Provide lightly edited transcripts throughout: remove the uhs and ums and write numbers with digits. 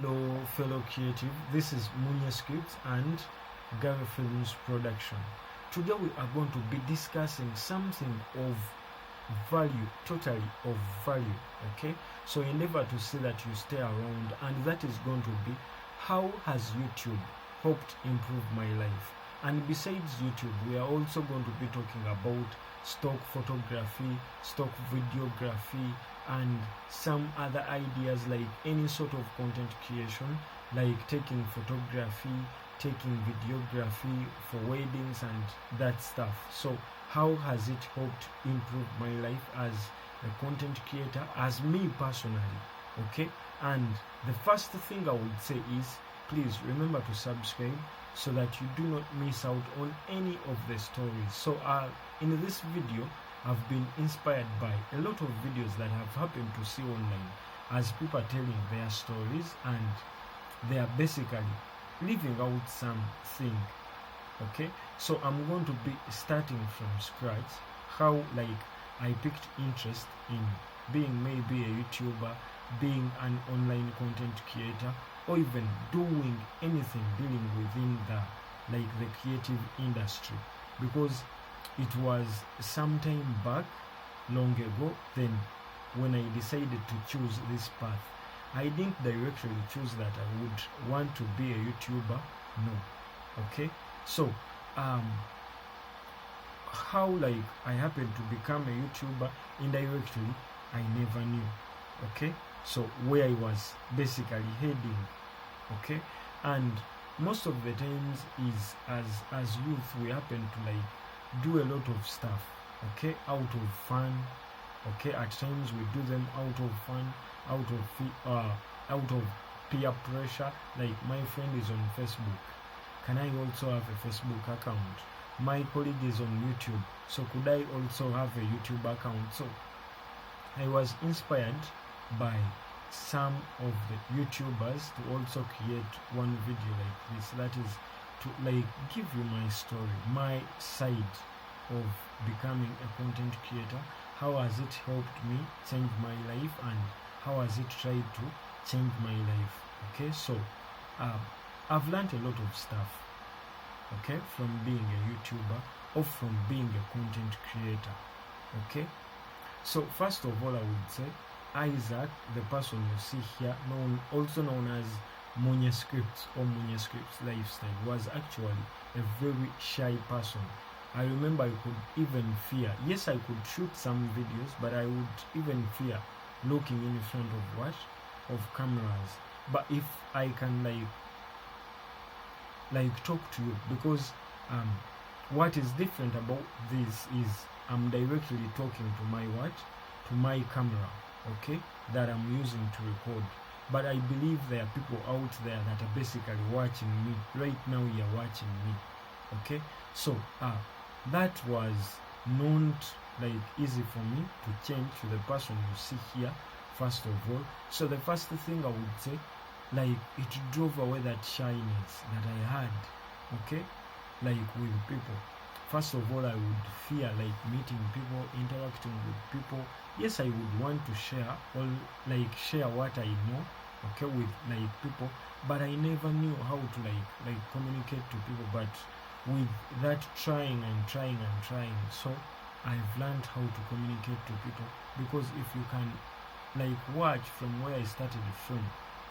Hello fellow creative, this is MUCIAN and Gary Films Production. Today we are going to be discussing something of value, totally of value, okay? So endeavor to see that you stay around, and that is going to be how has YouTube helped improve my life. And besides YouTube, we are also going to be talking about stock photography, stock videography, and some other ideas like any sort of content creation, like taking photography, taking videography for weddings and that stuff. So how has it helped improve my life as a content creator, as me personally, okay? And the first thing I would say is, please remember to subscribe so that you do not miss out on any of the stories. So in this video, I've been inspired by a lot of videos that I've happened to see online as people are telling their stories, and they are basically living out something, okay? So I'm going to be starting from scratch, how like I picked interest in being maybe a YouTuber, being an online content creator, or even doing anything dealing within the creative industry, because it was some time back, long ago, then when I decided to choose this path. I didn't directly choose that I would want to be a YouTuber, no, okay? So how like I happened to become a YouTuber indirectly, I never knew, okay? So where I was basically heading, okay? And most of the times is as youth, we happen to like do a lot of stuff, okay, out of fun, okay? At times we do them out of fun, out of peer pressure. Like my friend is on Facebook, can I also have a Facebook account? My colleague is on YouTube, so could I also have a YouTube account? So I was inspired by some of the YouTubers to also create one video like this, that is to like give you my story, my side of becoming a content creator. How has it helped me change my life, and how has it tried to change my life, okay? So I've learned a lot of stuff, okay, from being a YouTuber or from being a content creator, okay? So first of all, I would say Isaac, the person you see here, also known as MUCIAN or MUCIAN lifestyle, was actually a very shy person. I remember I could even fear, yes, I could shoot some videos, but I would even fear looking in front of cameras. But if I can like talk to you, because what is different about this is I'm directly talking to my camera, okay, that I'm using to record. But I believe there are people out there that are basically watching me right now. You're watching me, okay? So that was not like easy for me to change to the person you see here, first of all. So the first thing I would say, like, it drove away that shyness that I had, okay, like with people. First of all, I would fear like meeting people, interacting with people. Yes, I would want to share or like share what I know, okay, with like people, but I never knew how to like communicate to people. But with that trying, so I've learned how to communicate to people, because if you can like watch from where I started from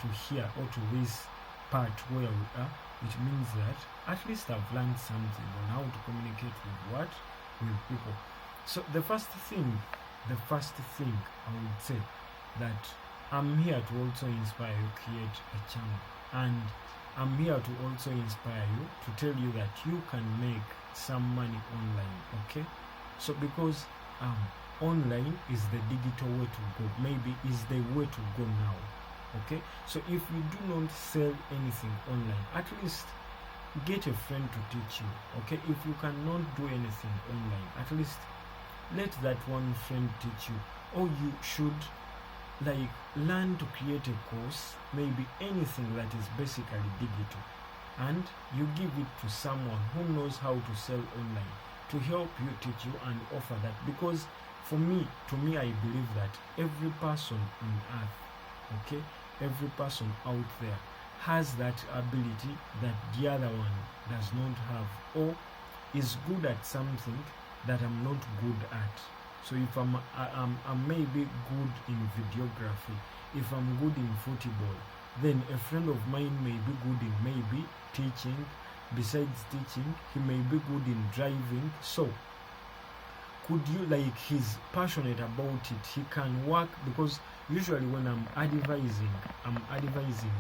to here or to this part where we are, it means that at least I've learned something on how to communicate with people. So the first thing I would say, that I'm here to also inspire you, create a channel, and I'm here to also inspire you, to tell you that you can make some money online, okay? So because online is the digital way to go, maybe is the way to go now, okay? So if you do not sell anything online, at least get a friend to teach you, okay? If you cannot do anything online, at least let that one friend teach you. Or you should like learn to create a course, maybe anything that is basically digital, and you give it to someone who knows how to sell online, to help you, teach you, and offer that. Because to me I believe that every person on earth, okay, every person out there has that ability that the other one does not have, or is good at something that I'm not good at. So if I'm maybe good in videography, if I'm good in football, then a friend of mine may be good in maybe teaching. Besides teaching, he may be good in driving. So could you, like, he's passionate about it, he can work, because usually when I'm advising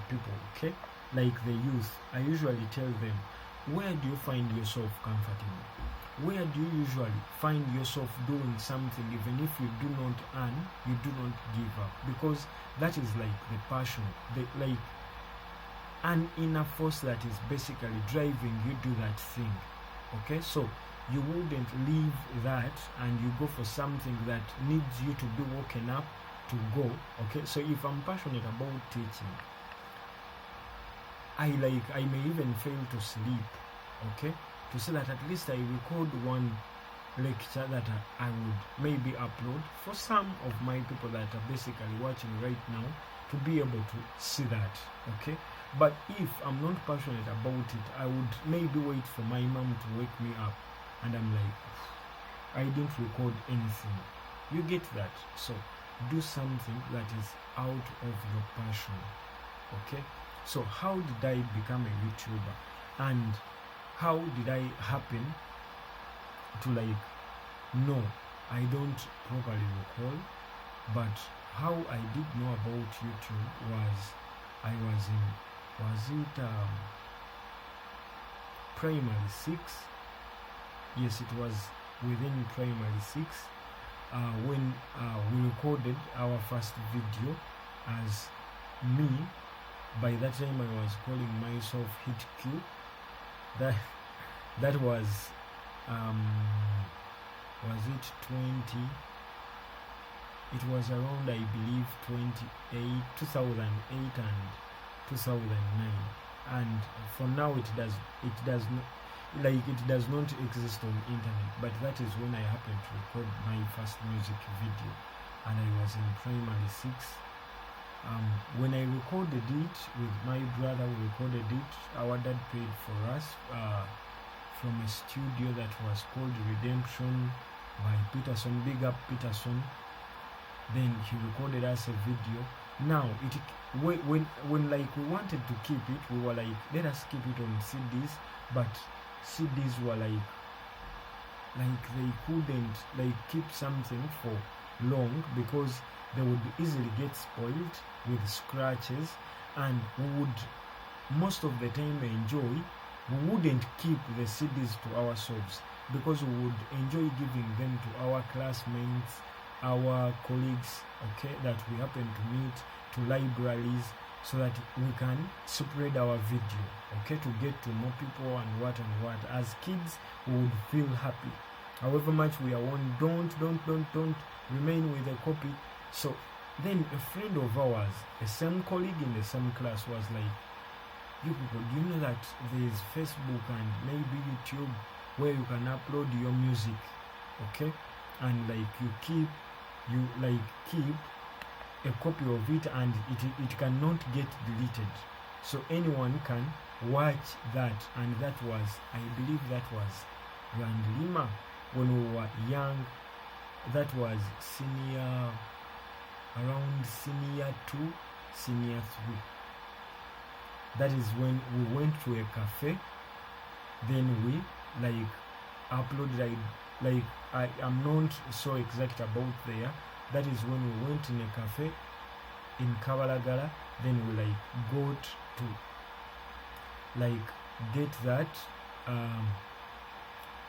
people, okay, like the youth, I usually tell them, where do you find yourself comfortable? Where do you usually find yourself doing something, even if you do not earn, you do not give up? Because that is like the passion, like an inner force that is basically driving you do that thing. Okay, so you wouldn't leave that and you go for something that needs you to be woken up to go. Okay, so if I'm passionate about teaching, I may even fail to sleep, okay, to say that at least I record one lecture that I would maybe upload for some of my people that are basically watching right now to be able to see that. Okay, but if I'm not passionate about it, I would maybe wait for my mom to wake me up, and I'm like, I didn't record anything. You get that? So do something that is out of your passion. Okay, so how did I become a YouTuber, and how did I happen to, like, no, I don't properly recall, but how I did know about YouTube was I was in primary 6. Yes, it was within primary 6 when we recorded our first video as me. By that time I was calling myself Hit Q. That was it 20? It was around, I believe, 2008 and 2009. And for now it does not exist on internet, but that is when I happened to record my first music video, and I was in primary 6. When I recorded it with my brother, we recorded it. Our dad paid for us from a studio that was called Redemption by Peterson. Big up Peterson. Then he recorded us a video. Now when like we wanted to keep it, we were like, let us keep it on CDs, but CDs were like they couldn't like keep something for long because they would easily get spoiled with scratches, and we would most of the time enjoy. We wouldn't keep the CDs to ourselves because we would enjoy giving them to our classmates, our colleagues, okay, that we happen to meet, to libraries, so that we can spread our video, okay, to get to more people and what. As kids, we would feel happy. However much we are warned, don't remain with a copy. So then a friend of ours, a same colleague in the same class, was like, you people, do you know that there is Facebook and maybe YouTube where you can upload your music, okay, and like you keep a copy of it, and it cannot get deleted, so anyone can watch that. And that was, I believe that was Randlima when we were young. That was around senior 2, senior 3. That is when we went to a cafe. Then we like uploaded. I am not so exact about there. That is when we went in a cafe in Kabalagala. Then we like got to like get that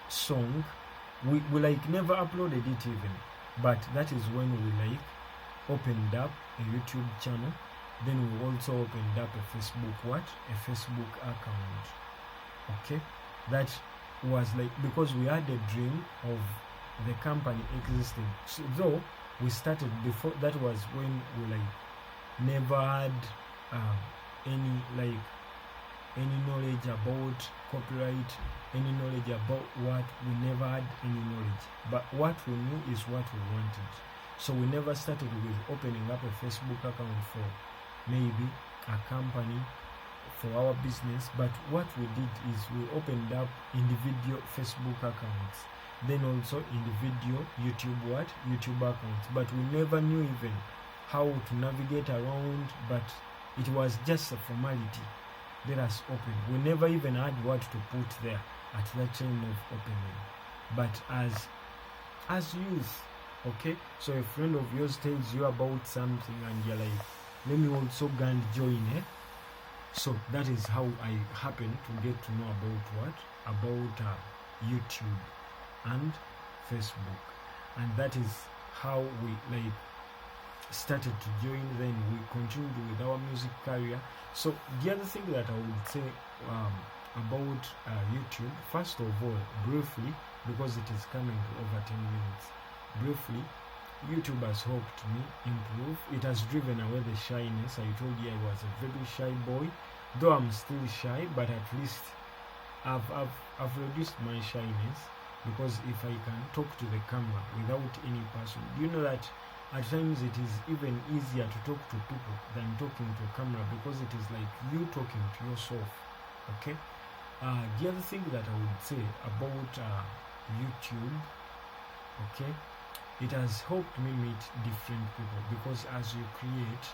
song. We like never uploaded it even, but that is when we like opened up a YouTube channel. Then we also opened up a Facebook account. Okay, that was like because we had a dream of the company existing. So though we started before, that was when we like never had any knowledge about copyright, any knowledge about what. We never had any knowledge, but what we knew is what we wanted. So we never started with opening up a Facebook account for maybe a company for our business. But what we did is we opened up individual Facebook accounts, then also individual YouTube accounts, but we never knew even how to navigate around. But it was just a formality. Let us open. We never even had what to put there at that time of opening. But as youth, okay, so a friend of yours tells you about something and you're like, let me also go and join, So that is how I happened to get to know about YouTube and Facebook, and that is how we started to join. Then we continued with our music career. So the other thing that I would say about YouTube, first of all, briefly, because it is coming to over 10 minutes, briefly, YouTube has helped me improve. It has driven away the shyness. I told you I was a very shy boy, though I'm still shy, but at least I've reduced my shyness, because if I can talk to the camera without any person, you know that at times it is even easier to talk to people than talking to a camera, because it is like you talking to yourself. Okay. The other thing that I would say about YouTube, okay, it has helped me meet different people, because as you create,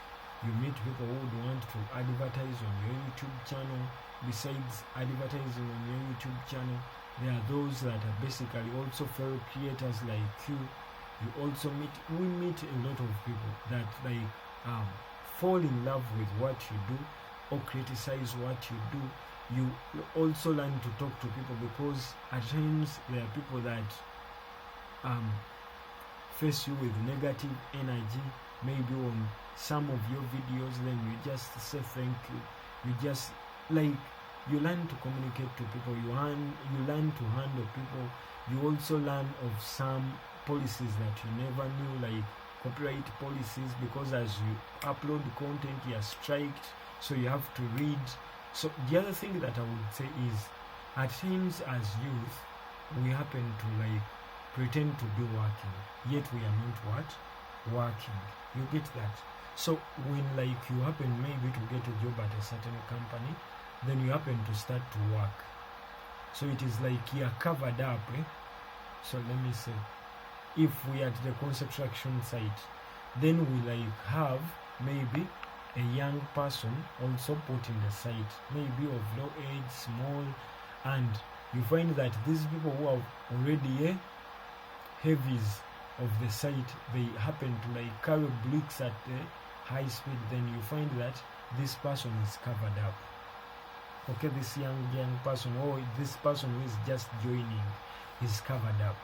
you meet people who would want to advertise on your YouTube channel. Besides advertising on your YouTube channel, there are those that are basically also fellow creators like you. We meet a lot of people that fall in love with what you do or criticize what you do. You also learn to talk to people, because at times there are people that face you with negative energy, maybe on some of your videos. Then you just say thank you. You just you learn to communicate to people. You learn to handle people. You also learn of some policies that you never knew, like copyright policies, because as you upload content, you are striked, so you have to read. So the other thing that I would say is, at times as youth, we happen to pretend to be working, yet we are not working. You get that? So when you happen maybe to get a job at a certain company, then you happen to start to work. So it is like you are covered up. So let me say, if we are at the construction site, then we have maybe a young person also put in the site, maybe of low age, small, and you find that these people who are already heavies of the site, they happen to carry bricks at a high speed. Then you find that this person is covered up. Okay, this young person, or this person who is just joining, is covered up.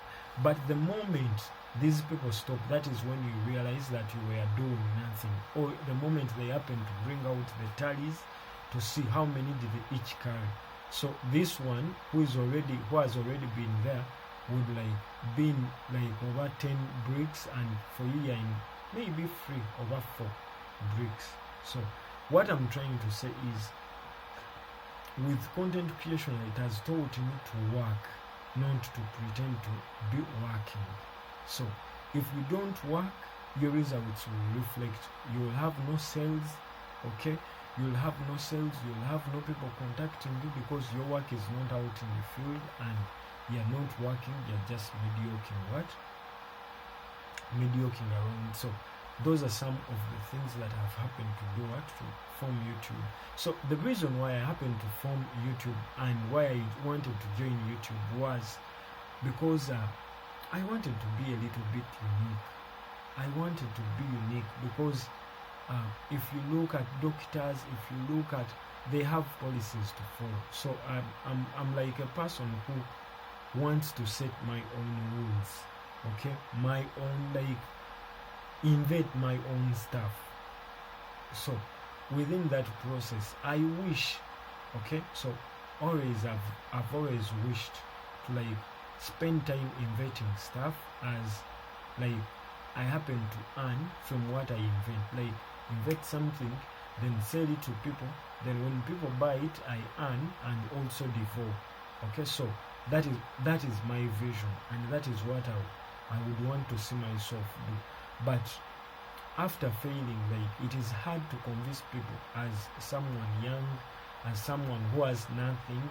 But the moment these people stop, that is when you realize that you were doing nothing. Or the moment they happen to bring out the tallies to see how many did they each carry. So this one who has already been there would been over 10 bricks, and for you are in maybe 3 over 4 bricks. So what I'm trying to say is, with content creation, it has taught me to work, not to pretend to be working. So if you don't work, your results will reflect. You will have no sales, okay? You'll have no sales, you'll have no people contacting you, because your work is not out in the field and you're not working, you're just mediocring around. So those are some of the things that have happened to do to form YouTube. So the reason why I happened to form YouTube and why I wanted to join YouTube was because I wanted to be a little bit unique. I wanted to be unique because if you look at doctors, they have policies to follow. So I'm like a person who wants to set my own rules, okay? My own, invent my own stuff. So within that process, I wish, okay? So I've always wished to spend time inventing stuff, as I happen to earn from what I invent. Invent something, then sell it to people, then when people buy it, I earn and also devour. Okay, so that is my vision, and that is what I would want to see myself do. But after failing, like, it is hard to convince people as someone young, as someone who has nothing.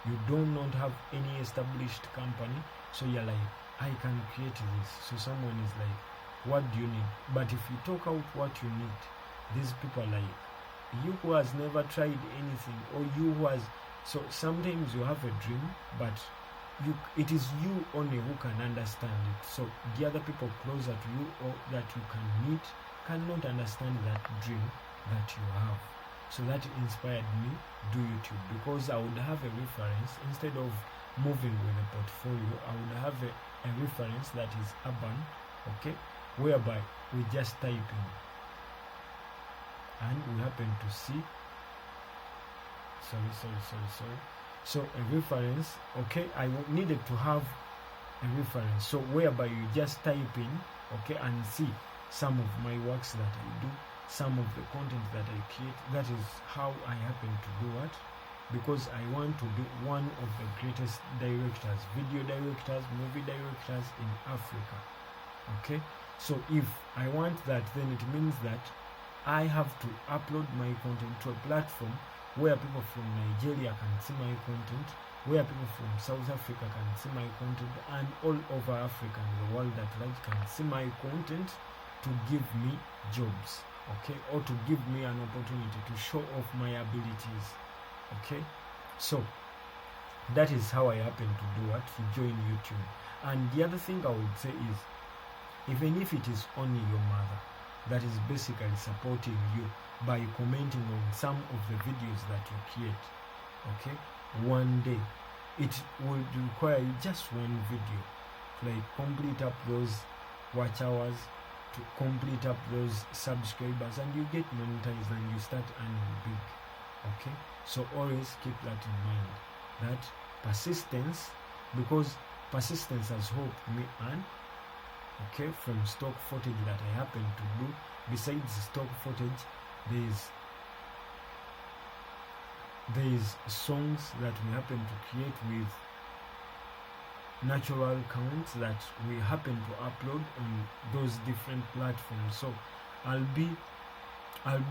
You do not have any established company, so you're like, I can create this. So someone is like, what do you need? But if you talk out what you need, these people are like, you who has never tried anything, or you who has, so sometimes you have a dream, but it is you only who can understand it. So the other people closer to you or that you can meet cannot understand that dream that you have. So that inspired me do YouTube, because I would have a reference instead of moving with a portfolio. I would have a reference that is urban, okay, whereby we just type in and we happen to see so a reference. Okay, I needed to have a reference, so whereby you just type in, okay, and see some of my works that I do, some of the content that I create. That is how I happen to do it, because I want to be one of the greatest directors, video directors, movie directors in Africa. Okay, so if I want that, then it means that I have to upload my content to a platform where people from Nigeria can see my content, where people from South Africa can see my content, and all over Africa and the world at large can see my content, to give me jobs, okay, or to give me an opportunity to show off my abilities. Okay, so that is how I happen to do it, to join YouTube. And the other thing I would say is, even if it is only your mother that is basically supporting you by commenting on some of the videos that you create, okay, one day it will require you just one video to like complete up those watch hours, to complete up those subscribers, and you get monetized and you start earning big. Okay, so always keep that in mind, that persistence, because persistence has helped me earn, okay, from stock footage that I happen to do. Besides stock footage, there is songs that we happen to create with natural counts that we happen to upload on those different platforms. So I'll be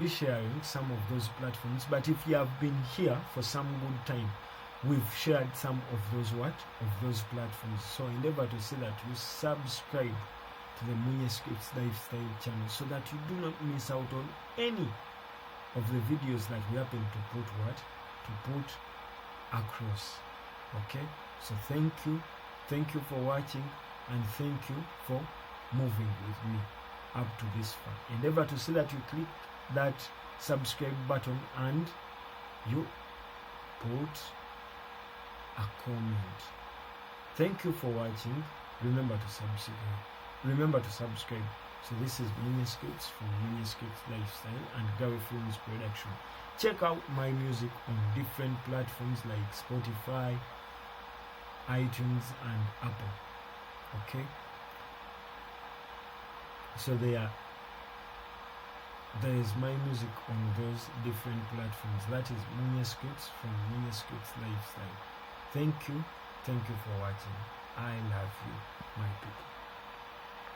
sharing some of those platforms, but if you have been here for some good time, we've shared some of those platforms. So endeavor to see that you subscribe to the MUCIAN lifestyle channel, so that you do not miss out on any of the videos that we happen to put across. Okay, so thank you for watching, and thank you for moving with me up to this far. Endeavor to see that you click that subscribe button and you put a comment. Thank you for watching. Remember to subscribe. So this is MUCIAN from MUCIAN Lifestyle and Gary Films Production. Check out my music on different platforms like Spotify, iTunes, and Apple. Okay, so there is my music on those different platforms. That is MUCIAN from MUCIAN Lifestyle. Thank you for watching. I love you, my people.